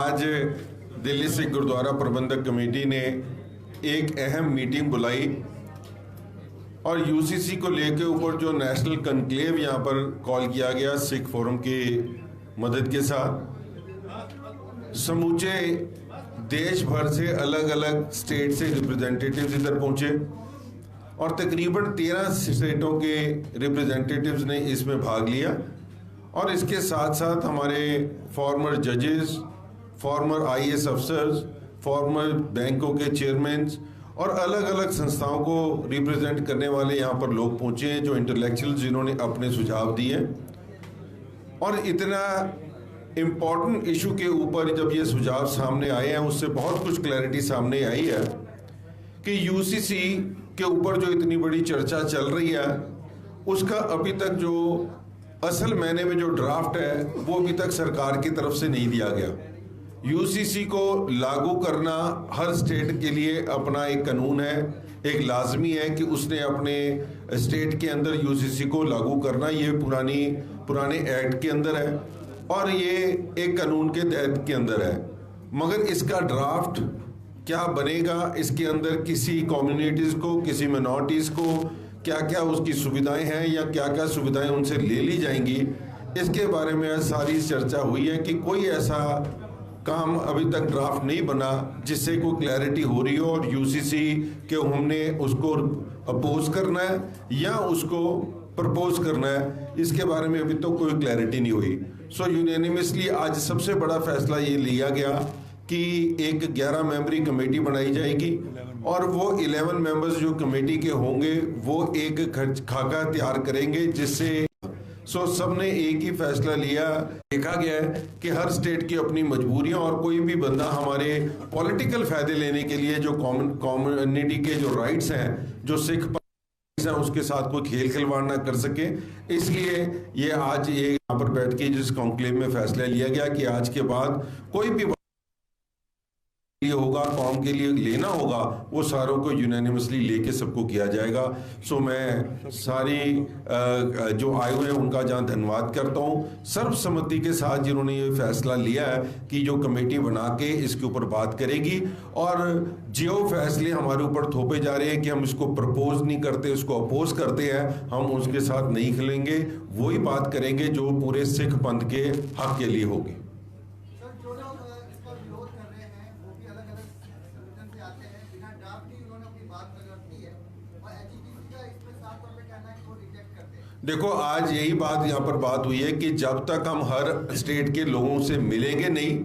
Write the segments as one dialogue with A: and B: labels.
A: आज दिल्ली सिख गुरुद्वारा प्रबंधक कमेटी ने एक अहम मीटिंग बुलाई और यूसीसी को लेकर ऊपर जो नेशनल कनक्लेव यहाँ पर कॉल किया गया सिख फोरम की मदद के साथ, समूचे देश भर से अलग अलग स्टेट से रिप्रेजेंटेटिव्स इधर पहुंचे और तकरीबन 13 स्टेटों के रिप्रेजेंटेटिव्स ने इसमें भाग लिया। और इसके साथ साथ हमारे फॉर्मर जजेस, फॉर्मर आईएएस अफसर्स, फॉर्मर बैंकों के चेयरमैन और अलग अलग संस्थाओं को रिप्रेजेंट करने वाले यहाँ पर लोग पहुँचे हैं, जो इंटेलेक्चुअल्स जिन्होंने अपने सुझाव दिए। और इतना इम्पॉर्टेंट इशू के ऊपर जब ये सुझाव सामने आए हैं, उससे बहुत कुछ क्लैरिटी सामने आई है कि यूसीसी के ऊपर जो इतनी बड़ी चर्चा चल रही है, उसका अभी तक जो असल मायने में जो ड्राफ्ट है वो अभी तक सरकार की तरफ से नहीं दिया गया। यूसीसी को लागू करना हर स्टेट के लिए अपना एक कानून है, एक लाजमी है कि उसने अपने स्टेट के अंदर यूसीसी को लागू करना। ये पुराने एक्ट के अंदर है और ये एक कानून के तहत के अंदर है। मगर इसका ड्राफ्ट क्या बनेगा, इसके अंदर किसी कम्युनिटीज़ को, किसी मिनॉरिटीज़ को क्या क्या उसकी सुविधाएं हैं या क्या क्या सुविधाएं उनसे ले ली जाएंगी, इसके बारे में सारी चर्चा हुई है कि कोई ऐसा काम अभी तक ड्राफ्ट नहीं बना जिससे कोई क्लैरिटी हो रही हो और यूसीसी के हमने उसको अपोज करना है या उसको प्रपोज करना है, इसके बारे में अभी तो कोई क्लैरिटी नहीं हुई। सो यूनानिमसली आज सबसे बड़ा फैसला ये लिया गया कि एक 11 मेंबरी कमेटी बनाई जाएगी और वो 11 मेंबर्स जो कमेटी के होंगे वो एक खाका तैयार करेंगे, जिससे सबने एक ही फैसला लिया। देखा गया है कि हर स्टेट की अपनी मजबूरियां और कोई भी बंदा हमारे पॉलिटिकल फायदे लेने के लिए जो कम्युनिटी के जो राइट्स हैं, जो सिख हैं, उसके साथ कोई खेल खिलवाड़ ना कर सके। इसलिए ये आज ये यहाँ पर बैठ के जिस कॉन्क्लेव में फैसला लिया गया कि आज के बाद कोई भी होगा, कौम के लिए लेना होगा, वो सारों को यूनानिमसली लेके सबको किया जाएगा। सो मैं सारी जो आए हुए हैं उनका जहाँ धन्यवाद करता हूँ, सर्वसम्मति के साथ जिन्होंने ये फैसला लिया है कि जो कमेटी बना के इसके ऊपर बात करेगी। और जो फैसले हमारे ऊपर थोपे जा रहे हैं कि हम इसको प्रपोज नहीं करते, उसको अपोज करते हैं, हम उसके साथ नहीं खिलेंगे, वही बात करेंगे जो पूरे सिख पंथ के हक के लिए होगी। देखो, आज यही बात यहाँ पर बात हुई है कि जब तक हम हर स्टेट के लोगों से मिलेंगे नहीं,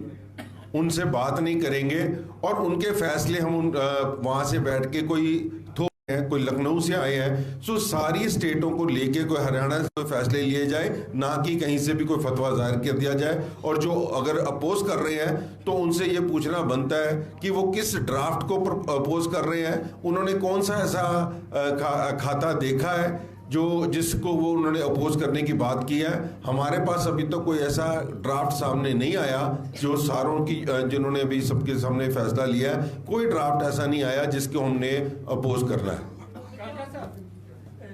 A: उनसे बात नहीं करेंगे और उनके फैसले हम वहाँ से बैठ के कोई लखनऊ से आए हैं, सो सारी स्टेटों को लेके कोई हरियाणा से कोई फैसले लिए जाए, ना कि कहीं से भी कोई फतवा जाहिर कर दिया जाए। और जो अगर अपोज कर रहे हैं तो उनसे ये पूछना बनता है कि वो किस ड्राफ्ट को अपोज कर रहे हैं, उन्होंने कौन सा ऐसा खाता देखा है जिसको वो उन्होंने अपोज करने की बात की है। हमारे पास अभी तो कोई ऐसा ड्राफ्ट सामने नहीं आया जो सारों की जिन्होंने अभी सबके सामने फैसला लिया है, कोई ड्राफ्ट ऐसा नहीं आया जिसको हमने अपोज करना है।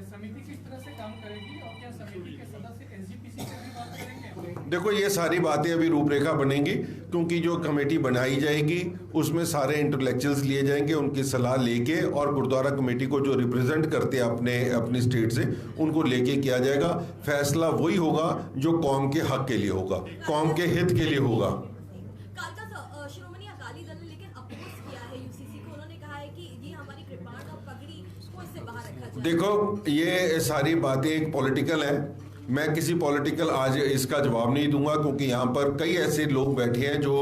A: समिति किस तरह से काम करेगी और क्या समिति के सदस्य एसजीपीसी से भी बात करेंगे? देखो, ये सारी बातें अभी रूपरेखा बनेंगी, क्योंकि जो कमेटी बनाई जाएगी उसमें सारे इंटेलेक्चुअल्स लिए जाएंगे, उनकी सलाह लेके, और गुरुद्वारा कमेटी को जो रिप्रेजेंट करते हैं अपनी स्टेट से, उनको लेके किया जाएगा। फैसला वही होगा जो कौम के हक के लिए होगा, कौम के हित के लिए होगा। श्रोमणी अकाली दल ने लेकिन अपोज किया है यूसीसी को, उन्होंने कहा है कि ये हमारी कृपाण और पगड़ी को इससे बाहर रखा जाए। देखो, ये सारी बातें एक पॉलिटिकल है, मैं किसी पॉलिटिकल आज इसका जवाब नहीं दूंगा, क्योंकि यहाँ पर कई ऐसे लोग बैठे हैं जो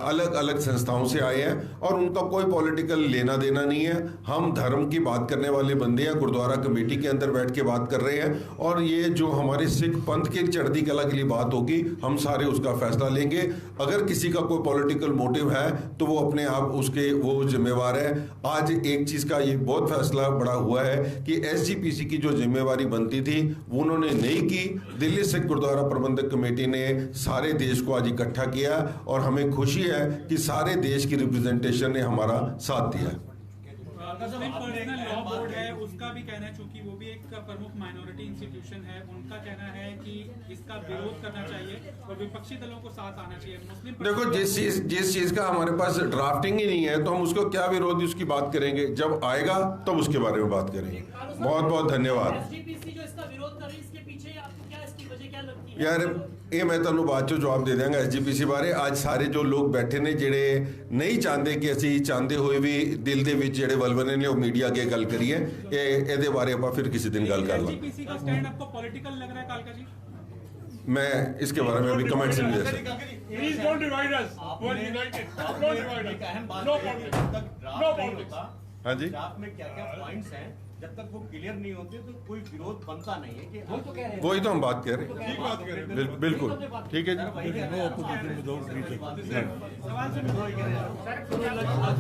A: अलग अलग संस्थाओं से आए हैं और उनका कोई पॉलिटिकल लेना देना नहीं है। हम धर्म की बात करने वाले बंदे हैं, गुरुद्वारा कमेटी के अंदर बैठ के बात कर रहे हैं, और ये जो हमारे सिख पंथ की चढ़ती कला के लिए बात होगी, हम सारे उसका फैसला लेंगे। अगर किसी का कोई पॉलिटिकल मोटिव है तो वो अपने आप उसके वो जिम्मेवार है। आज एक चीज़ का ये बहुत फैसला बड़ा हुआ है कि एसजीपीसी की जो जिम्मेवारी बनती थी वो उन्होंने नहीं की। दिल्ली सिख गुरुद्वारा प्रबंधक कमेटी ने सारे देश को आज इकट्ठा किया और हमें खुशी है कि सारे देश की रिप्रेजेंटेशन ने हमारा साथ दिया।
B: मुस्लिम पर्सनल लॉ बोर्ड है, उसका भी कहना है, चूंकि वो भी एक प्रमुख माइनॉरिटी इंस्टीट्यूशन है, उनका कहना है कि इसका विरोध करना चाहिए और विपक्षी दलों को साथ आना चाहिए। मुस्लिम
A: देखो, जिस चीज का हमारे पास ड्राफ्टिंग ही नहीं है तो हम उसको क्या विरोध उसकी बात करेंगे, जब आएगा तब उसके बारे में बात करेंगे। बहुत बहुत धन्यवाद।
C: एसजीपीसी जो इसका विरोध कर रही है, इसके पीछे आपको क्या, इसकी वजह क्या लगती है?
A: यार ये मैं ਤੁਹਾਨੂੰ ਬਾਅਦ ਚੋਂ ਜਵਾਬ ਦੇ ਦਿਆਂਗਾ ਐਸਜੀਪੀਸੀ ਬਾਰੇ। ਅੱਜ ਸਾਰੇ ਜੋ ਲੋਕ ਬੈਠੇ ਨੇ ਜਿਹੜੇ ਨਹੀਂ ਚਾਹੁੰਦੇ ਕਿ ਅਸੀਂ ਚਾਹੁੰਦੇ ਹੋਏ ਵੀ ਦਿਲ ਦੇ ਵਿੱਚ ਜਿਹੜੇ ਵਲਵਲੇ ਨੇ ਉਹ ਮੀਡੀਆ ਅੱਗੇ ਗੱਲ ਕਰੀਏ, ਇਹਦੇ ਬਾਰੇ ਆਪਾਂ ਫਿਰ ਕਿਸੇ दिन ਗੱਲ कर लेंगे।
B: एसजीपीसी का स्टैंड आपको पॉलिटिकल लग रहा है कालका जी?
A: मैं इसके बारे में अभी कमेंट्स नहीं दे सकता।
D: Please don't divide us. We're united. Don't divide us. No politics. No politics.
A: हाँ जी,
E: ड्राफ्ट में क्या क्या पॉइंट्स हैं, जब तक वो क्लियर नहीं होते तो कोई विरोध बनता नहीं है कि हम तो कह रहे हैं।
A: वही तो हम बात कर रहे हैं।
D: ठीक बात कर रहे हैं।
A: बिल्कुल ठीक है जी।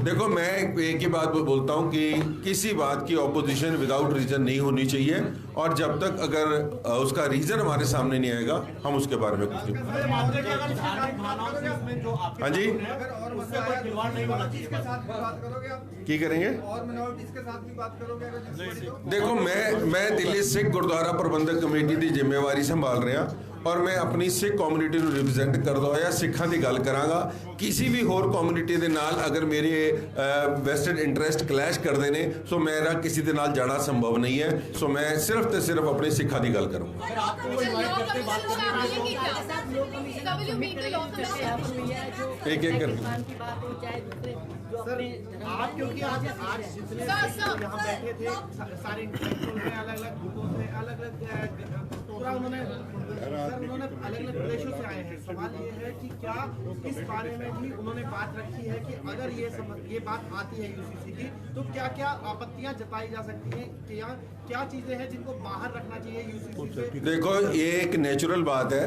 A: देखो, मैं एक ही बात बोलता हूं कि किसी बात की ऑपोजिशन विदाउट रीजन नहीं होनी चाहिए, और जब तक अगर उसका रीजन हमारे सामने नहीं आएगा हम उसके बारे में कुछ नहीं। हाँ जी,
E: उससे कोई खिलवाड़ नहीं होना चाहिए।
A: की करेंगे।
F: और मिनॉरिटीज के साथ भी बात करोगे अगर
A: देखो, मैं दिल्ली सिख गुरुद्वारा प्रबंधक कमेटी की जिम्मेवारी संभाल रहा और मैं अपनी सिख कम्युनिटी ਨੂੰ ਰਿਪਰੈਜ਼ੈਂਟ ਕਰਦਾ ਹੋਇਆ ਸਿੱਖਾਂ ਦੀ ਗੱਲ ਕਰਾਂਗਾ। ਕਿਸੇ ਵੀ ਹੋਰ ਕਮਿਊਨਿਟੀ ਦੇ ਨਾਲ ਅਗਰ ਮੇਰੇ ਵੈਸਟਡ ਇੰਟਰਸਟ ਕਲੈਸ਼ ਕਰਦੇ ਨੇ ਸੋ ਮੇਰਾ ਕਿਸੇ ਦੇ ਨਾਲ ਜਾਣਾ ਸੰਭਵ ਨਹੀਂ ਹੈ। ਸੋ ਮੈਂ ਸਿਰਫ ਤੇ ਸਿਰਫ ਆਪਣੇ ਸਿੱਖਾਂ ਦੀ ਗੱਲ ਕਰੂੰਗਾ। एक एक करके।
F: सर, आप क्योंकि आज जितने यहाँ बैठे थे सारे इंटेलेक्चुअल हैं, अलग अलग ग्रुपों से, अलग अलग पूरा उन्होंने अलग अलग प्रदेशों से आए हैं। सवाल ये है कि क्या इस बारे में भी उन्होंने बात रखी है कि अगर ये बात आती है यूसीसी की तो क्या क्या आपत्तियां जताई जा सकती हैं, क्या चीजें हैं जिनको बाहर रखना चाहिए यूसीसी से?
A: देखो, ये एक नेचुरल बात है।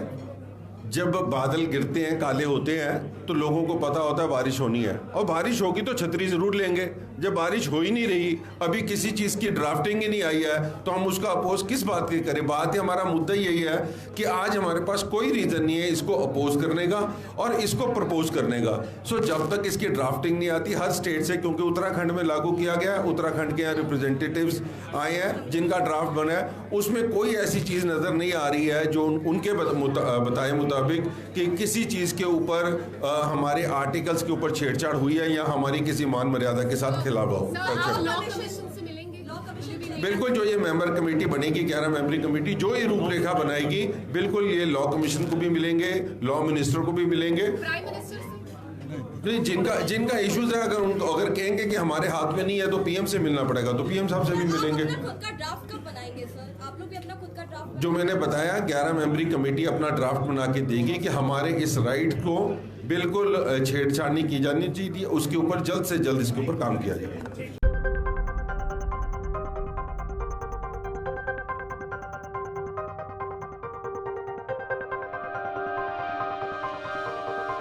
A: जब बादल गिरते हैं, काले होते हैं, तो लोगों को पता होता है बारिश होनी है, और बारिश होगी तो छतरी जरूर लेंगे। जब बारिश हो ही नहीं रही, अभी किसी चीज़ की ड्राफ्टिंग ही नहीं आई है, तो हम उसका अपोज किस बात की करें? बात है, हमारा मुद्दा यही है कि आज हमारे पास कोई रीज़न नहीं है इसको अपोज करने का और इसको प्रपोज करने का। सो जब तक इसकी ड्राफ्टिंग नहीं आती हर स्टेट से, क्योंकि उत्तराखंड में लागू किया गया है, उत्तराखंड के यहाँ रिप्रेजेंटेटिव्स आए हैं जिनका ड्राफ्ट बना है, उसमें कोई ऐसी चीज़ नज़र नहीं आ रही है जो उनके बताए मुताबिक कि किसी चीज़ के ऊपर हमारे आर्टिकल्स के ऊपर छेड़छाड़ हुई है या हमारी किसी मान मर्यादा के साथ खिलाफ हो। बिल्कुल, जो ये मेंबर कमेटी बनेगी 11 मेंबरी कमेटी, जो ये रूपरेखा बनाएगी, बिल्कुल ये लॉ कमीशन को भी मिलेंगे, लॉ मिनिस्टर को भी मिलेंगे। जिनका इश्यूज है, अगर कहेंगे कि हमारे हाथ में नहीं है तो पीएम से मिलना पड़ेगा, तो पीएम साहब से भी मिलेंगे।
G: खुद का ड्राफ्ट कब बनाएंगे सर? आप लोग भी अपना खुद का ड्राफ्ट,
A: जो मैंने बताया 11 मेंबरी कमेटी अपना ड्राफ्ट बना के देगी कि हमारे इस राइट को बिल्कुल छेड़छाड़ नहीं की जानी चाहिए, उसके ऊपर जल्द से जल्द इसके ऊपर काम किया जाए।